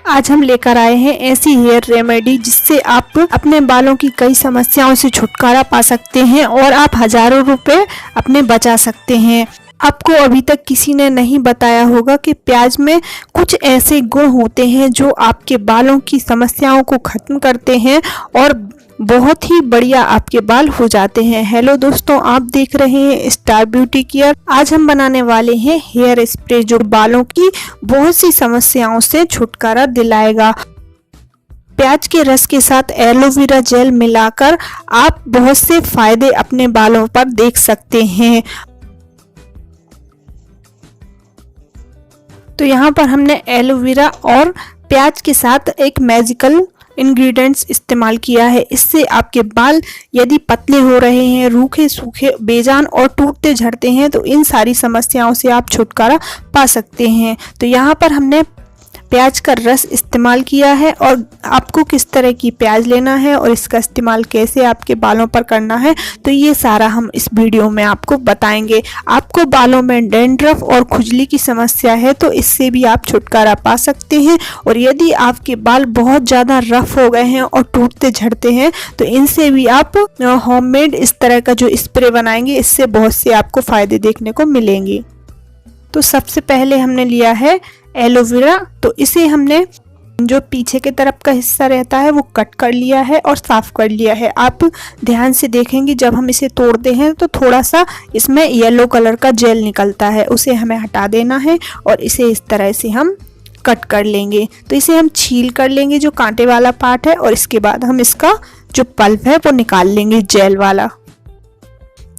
आज हम लेकर आए हैं ऐसी हेयर रेमेडी जिससे आप अपने बालों की कई समस्याओं से छुटकारा पा सकते हैं और आप हजारों रुपए अपने बचा सकते हैं। आपको अभी तक किसी ने नहीं बताया होगा कि प्याज में कुछ ऐसे गुण होते हैं जो आपके बालों की समस्याओं को खत्म करते हैं और बहुत ही बढ़िया आपके बाल हो जाते हैं। हेलो दोस्तों, आप देख रहे हैं स्टार ब्यूटी केयर। आज हम बनाने वाले हैं हेयर स्प्रे जो बालों की बहुत सी समस्याओं से छुटकारा दिलाएगा। प्याज के रस के साथ एलोवेरा जेल मिलाकर आप बहुत से फायदे अपने बालों पर देख सकते हैं। तो यहाँ पर हमने एलोवेरा और प्याज के साथ एक मैजिकल इंग्रेडिएंट्स इस्तेमाल किया है। इससे आपके बाल यदि पतले हो रहे हैं, रूखे सूखे बेजान और टूटते झड़ते हैं तो इन सारी समस्याओं से आप छुटकारा पा सकते हैं। तो यहाँ पर हमने प्याज का रस इस्तेमाल किया है और आपको किस तरह की प्याज लेना है और इसका इस्तेमाल कैसे आपके बालों पर करना है तो ये सारा हम इस वीडियो में आपको बताएंगे। आपको बालों में डैंड्रफ और खुजली की समस्या है तो इससे भी आप छुटकारा पा सकते हैं। और यदि आपके बाल बहुत ज़्यादा रफ हो गए हैं और टूटते झड़ते हैं तो इनसे भी आप होममेड इस तरह का जो स्प्रे बनाएंगे इससे बहुत से आपको फ़ायदे देखने को मिलेंगे। तो सबसे पहले हमने लिया है एलोवेरा। तो इसे हमने जो पीछे के तरफ का हिस्सा रहता है वो कट कर लिया है और साफ कर लिया है। आप ध्यान से देखेंगे जब हम इसे तोड़ते हैं तो थोड़ा सा इसमें येलो कलर का जेल निकलता है, उसे हमें हटा देना है और इसे इस तरह से हम कट कर लेंगे। तो इसे हम छील कर लेंगे जो कांटे वाला पार्ट है और इसके बाद हम इसका जो पल्प है वो निकाल लेंगे जेल वाला।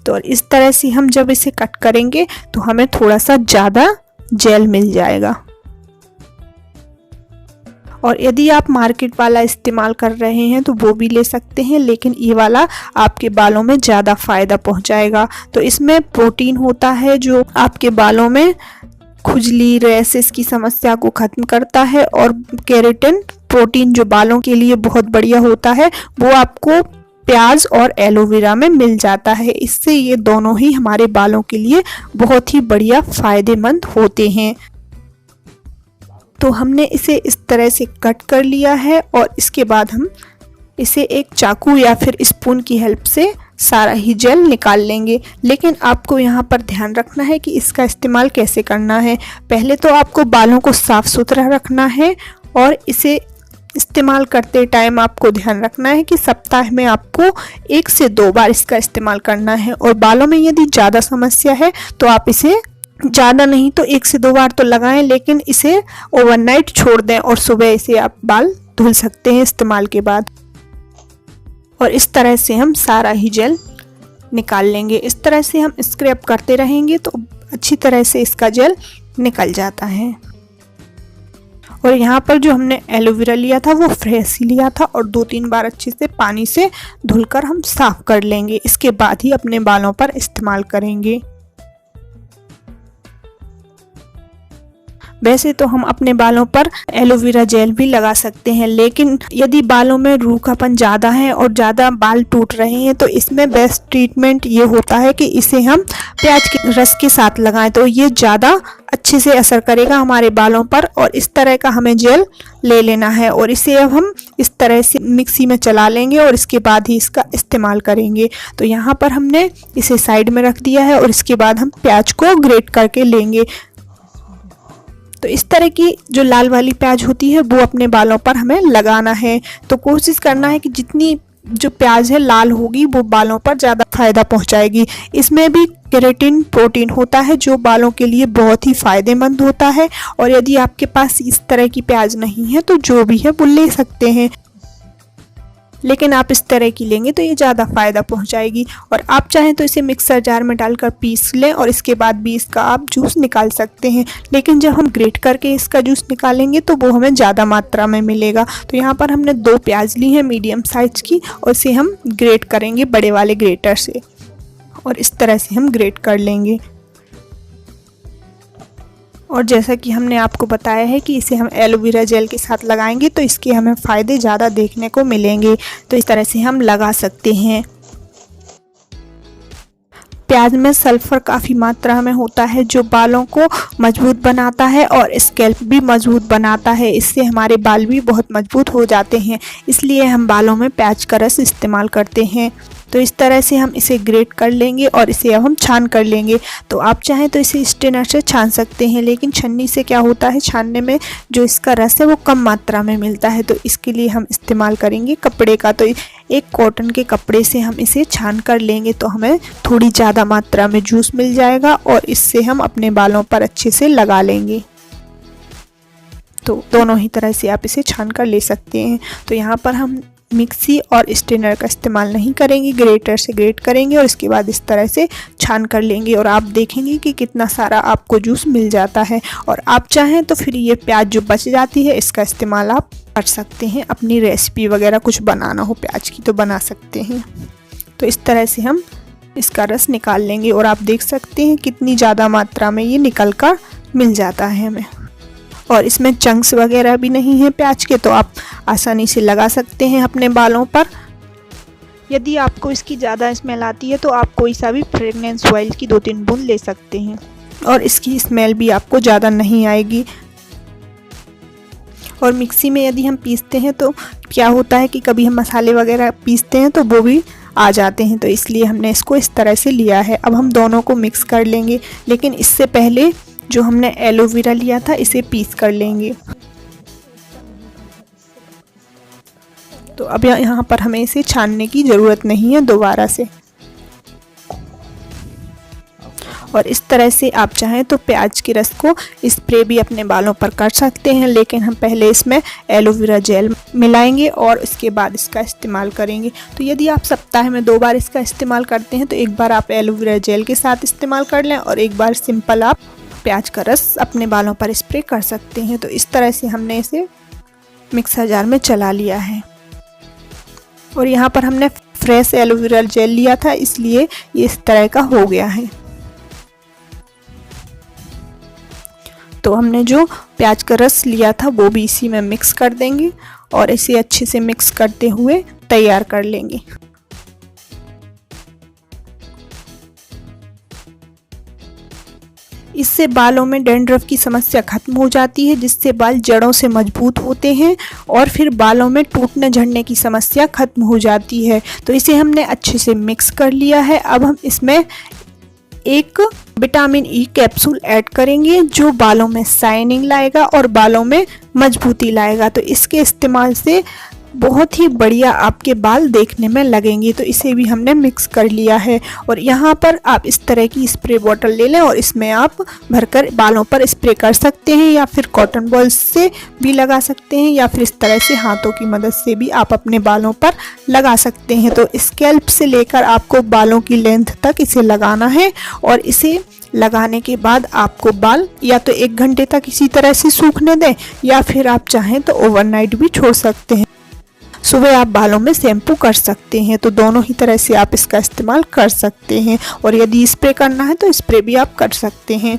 तो इस तरह से हम जब इसे कट करेंगे तो हमें थोड़ा सा ज़्यादा जेल मिल जाएगा। और यदि आप मार्केट वाला इस्तेमाल कर रहे हैं तो वो भी ले सकते हैं, लेकिन ये वाला आपके बालों में ज़्यादा फ़ायदा पहुंचाएगा। तो इसमें प्रोटीन होता है जो आपके बालों में खुजली रैशेस की समस्या को ख़त्म करता है और केराटिन प्रोटीन जो बालों के लिए बहुत बढ़िया होता है वो आपको प्याज और एलोवेरा में मिल जाता है। इससे ये दोनों ही हमारे बालों के लिए बहुत ही बढ़िया फ़ायदेमंद होते हैं। तो हमने इसे इस तरह से कट कर लिया है और इसके बाद हम इसे एक चाकू या फिर स्पून की हेल्प से सारा ही जेल निकाल लेंगे। लेकिन आपको यहाँ पर ध्यान रखना है कि इसका इस्तेमाल कैसे करना है। पहले तो आपको बालों को साफ़ सुथरा रखना है और इसे इस्तेमाल करते टाइम आपको ध्यान रखना है कि सप्ताह में आपको 1 से 2 बार इसका इस्तेमाल करना है। और बालों में यदि ज़्यादा समस्या है तो आप इसे ज़्यादा नहीं तो 1 से 2 बार तो लगाएं, लेकिन इसे ओवरनाइट छोड़ दें और सुबह इसे आप बाल धुल सकते हैं इस्तेमाल के बाद। और इस तरह से हम सारा ही जेल निकाल लेंगे। इस तरह से हम स्क्रैप करते रहेंगे तो अच्छी तरह से इसका जेल निकल जाता है। और यहाँ पर जो हमने एलोवेरा लिया था वो फ्रेश ही लिया था और 2-3 बार अच्छे से पानी से धुलकर हम साफ़ कर लेंगे। इसके बाद ही अपने बालों पर इस्तेमाल करेंगे। वैसे तो हम अपने बालों पर एलोवेरा जेल भी लगा सकते हैं, लेकिन यदि बालों में रूखापन ज़्यादा है और ज़्यादा बाल टूट रहे हैं तो इसमें बेस्ट ट्रीटमेंट ये होता है कि इसे हम प्याज के रस के साथ लगाएं तो ये ज़्यादा अच्छे से असर करेगा हमारे बालों पर। और इस तरह का हमें जेल ले लेना है और इसे अब हम इस तरह से मिक्सी में चला लेंगे और इसके बाद ही इसका इस्तेमाल करेंगे। तो यहाँ पर हमने इसे साइड में रख दिया है और इसके बाद हम प्याज को ग्रेट करके लेंगे। तो इस तरह की जो लाल वाली प्याज होती है वो अपने बालों पर हमें लगाना है। तो कोशिश करना है कि जितनी जो प्याज है लाल होगी वो बालों पर ज़्यादा फायदा पहुंचाएगी। इसमें भी केराटिन प्रोटीन होता है जो बालों के लिए बहुत ही फ़ायदेमंद होता है। और यदि आपके पास इस तरह की प्याज नहीं है तो जो भी है वो ले सकते हैं, लेकिन आप इस तरह की लेंगे तो ये ज़्यादा फ़ायदा पहुंचाएगी। और आप चाहें तो इसे मिक्सर जार में डालकर पीस लें और इसके बाद भी इसका आप जूस निकाल सकते हैं, लेकिन जब हम ग्रेट करके इसका जूस निकालेंगे तो वो हमें ज़्यादा मात्रा में मिलेगा। तो यहाँ पर हमने 2 प्याज ली हैं मीडियम साइज़ की और इसे हम ग्रेट करेंगे बड़े वाले ग्रेटर से और इस तरह से हम ग्रेट कर लेंगे। और जैसा कि हमने आपको बताया है कि इसे हम एलोवेरा जेल के साथ लगाएंगे तो इसके हमें फ़ायदे ज़्यादा देखने को मिलेंगे। तो इस तरह से हम लगा सकते हैं। प्याज में सल्फर काफ़ी मात्रा में होता है जो बालों को मजबूत बनाता है और स्कैल्प भी मजबूत बनाता है। इससे हमारे बाल भी बहुत मजबूत हो जाते हैं, इसलिए हम बालों में प्याज का रस इस्तेमाल करते हैं। तो इस तरह से हम इसे ग्रेट कर लेंगे और इसे अब हम छान कर लेंगे। तो आप चाहें तो इसे स्ट्रेनर से छान सकते हैं, लेकिन छन्नी से क्या होता है, छानने में जो इसका रस है वो कम मात्रा में मिलता है। तो इसके लिए हम इस्तेमाल करेंगे कपड़े का। तो एक कॉटन के कपड़े से हम इसे छान कर लेंगे तो हमें थोड़ी ज़्यादा मात्रा में जूस मिल जाएगा और इससे हम अपने बालों पर अच्छे से लगा लेंगे। तो दोनों ही तरह से आप इसे छान कर ले सकते हैं। तो यहाँ पर हम मिक्सी और स्ट्रेनर का इस्तेमाल नहीं करेंगे, ग्रेटर से ग्रेट करेंगे और इसके बाद इस तरह से छान कर लेंगे और आप देखेंगे कि कितना सारा आपको जूस मिल जाता है। और आप चाहें तो फिर ये प्याज जो बच जाती है इसका इस्तेमाल आप कर सकते हैं, अपनी रेसिपी वगैरह कुछ बनाना हो प्याज की तो बना सकते हैं। तो इस तरह से हम इसका रस निकाल लेंगे और आप देख सकते हैं कितनी ज़्यादा मात्रा में ये निकल कर मिल जाता है हमें। और इसमें चंक्स वगैरह भी नहीं है प्याज के, तो आप आसानी से लगा सकते हैं अपने बालों पर। यदि आपको इसकी ज़्यादा स्मेल आती है तो आप कोई सा भी फ्रेगनेंस ऑयल की 2-3 बूंद ले सकते हैं और इसकी स्मेल भी आपको ज़्यादा नहीं आएगी। और मिक्सी में यदि हम पीसते हैं तो क्या होता है कि कभी हम मसाले वगैरह पीसते हैं तो वो भी आ जाते हैं, तो इसलिए हमने इसको इस तरह से लिया है। अब हम दोनों को मिक्स कर लेंगे, लेकिन इससे पहले जो हमने एलोवेरा लिया था इसे पीस कर लेंगे। तो अब यहाँ पर हमें इसे छानने की ज़रूरत नहीं है दोबारा से। और इस तरह से आप चाहें तो प्याज के रस को स्प्रे भी अपने बालों पर कर सकते हैं, लेकिन हम पहले इसमें एलोवेरा जेल मिलाएंगे और इसके बाद इसका इस्तेमाल करेंगे। तो यदि आप सप्ताह में 2 बार इसका इस्तेमाल करते हैं तो एक बार आप एलोवेरा जेल के साथ इस्तेमाल कर लें और एक बार सिंपल आप प्याज का रस अपने बालों पर स्प्रे कर सकते हैं। तो इस तरह से हमने इसे मिक्सर जार में चला लिया है और यहाँ पर हमने फ्रेश एलोवेरा जेल लिया था, इसलिए ये इस तरह का हो गया है। तो हमने जो प्याज का रस लिया था वो भी इसी में मिक्स कर देंगे और इसे अच्छे से मिक्स करते हुए तैयार कर लेंगे। इससे बालों में डैंड्रफ की समस्या खत्म हो जाती है, जिससे बाल जड़ों से मजबूत होते हैं और फिर बालों में टूटने झड़ने की समस्या खत्म हो जाती है। तो इसे हमने अच्छे से मिक्स कर लिया है। अब हम इसमें एक विटामिन ई कैप्सूल ऐड करेंगे जो बालों में शाइनिंग लाएगा और बालों में मजबूती लाएगा। तो इसके इस्तेमाल से बहुत ही बढ़िया आपके बाल देखने में लगेंगे। तो इसे भी हमने मिक्स कर लिया है और यहाँ पर आप इस तरह की स्प्रे बॉटल ले लें और इसमें आप भरकर बालों पर स्प्रे कर सकते हैं, या फिर कॉटन बॉल से भी लगा सकते हैं, या फिर इस तरह से हाथों की मदद से भी आप अपने बालों पर लगा सकते हैं। तो स्कैल्प से लेकर आपको बालों की लेंथ तक इसे लगाना है और इसे लगाने के बाद आपको बाल या तो 1 घंटे तक इसी तरह से सूखने दें या फिर आप चाहें तो ओवरनाइट भी छोड़ सकते हैं। सुबह आप बालों में शैम्पू कर सकते हैं। तो दोनों ही तरह से आप इसका इस्तेमाल कर सकते हैं और यदि स्प्रे करना है तो स्प्रे भी आप कर सकते हैं।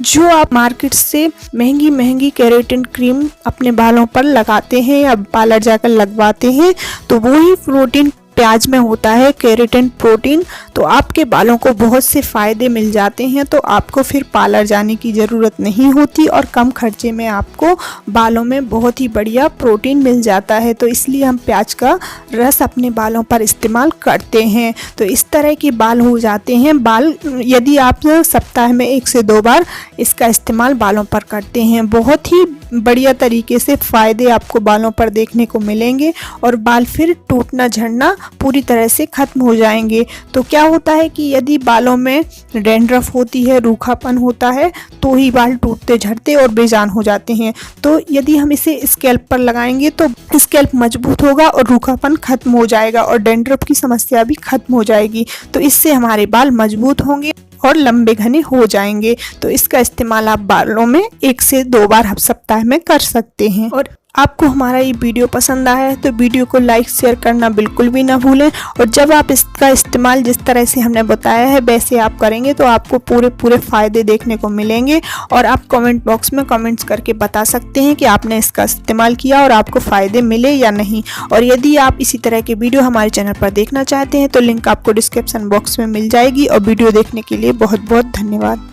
जो आप मार्केट से महंगी महंगी केराटिन क्रीम अपने बालों पर लगाते हैं या पार्लर जाकर लगवाते हैं, तो वो ही प्रोटीन प्याज में होता है, केराटिन प्रोटीन। तो आपके बालों को बहुत से फ़ायदे मिल जाते हैं। तो आपको फिर पार्लर जाने की ज़रूरत नहीं होती और कम खर्चे में आपको बालों में बहुत ही बढ़िया प्रोटीन मिल जाता है। तो इसलिए हम प्याज का रस अपने बालों पर इस्तेमाल करते हैं। तो इस तरह के बाल हो जाते हैं। बाल यदि आप सप्ताह में 1 से 2 बार इसका इस्तेमाल बालों पर करते हैं, बहुत ही बढ़िया तरीके से फ़ायदे आपको बालों पर देखने को मिलेंगे और बाल फिर टूटना झड़ना पूरी तरह से ख़त्म हो जाएंगे। तो क्या होता है कि यदि बालों में डैंड्रफ होती है, रूखापन होता है, तो ही बाल टूटते झड़ते और बेजान हो जाते हैं। तो यदि हम इसे स्कैल्प पर लगाएंगे तो स्कैल्प मजबूत होगा और रूखापन खत्म हो जाएगा और डैंड्रफ की समस्या भी खत्म हो जाएगी। तो इससे हमारे बाल मजबूत होंगे और लंबे घने हो जाएंगे। तो इसका इस्तेमाल आप बालों में 1 से 2 बार सप्ताह में कर सकते हैं। और आपको हमारा ये वीडियो पसंद आया है तो वीडियो को लाइक शेयर करना बिल्कुल भी ना भूलें। और जब आप इसका इस्तेमाल जिस तरह से हमने बताया है वैसे आप करेंगे तो आपको पूरे फ़ायदे देखने को मिलेंगे। और आप कमेंट बॉक्स में कमेंट्स करके बता सकते हैं कि आपने इसका इस्तेमाल किया और आपको फ़ायदे मिले या नहीं। और यदि आप इसी तरह के वीडियो हमारे चैनल पर देखना चाहते हैं तो लिंक आपको डिस्क्रिप्शन बॉक्स में मिल जाएगी। और वीडियो देखने के लिए बहुत बहुत धन्यवाद।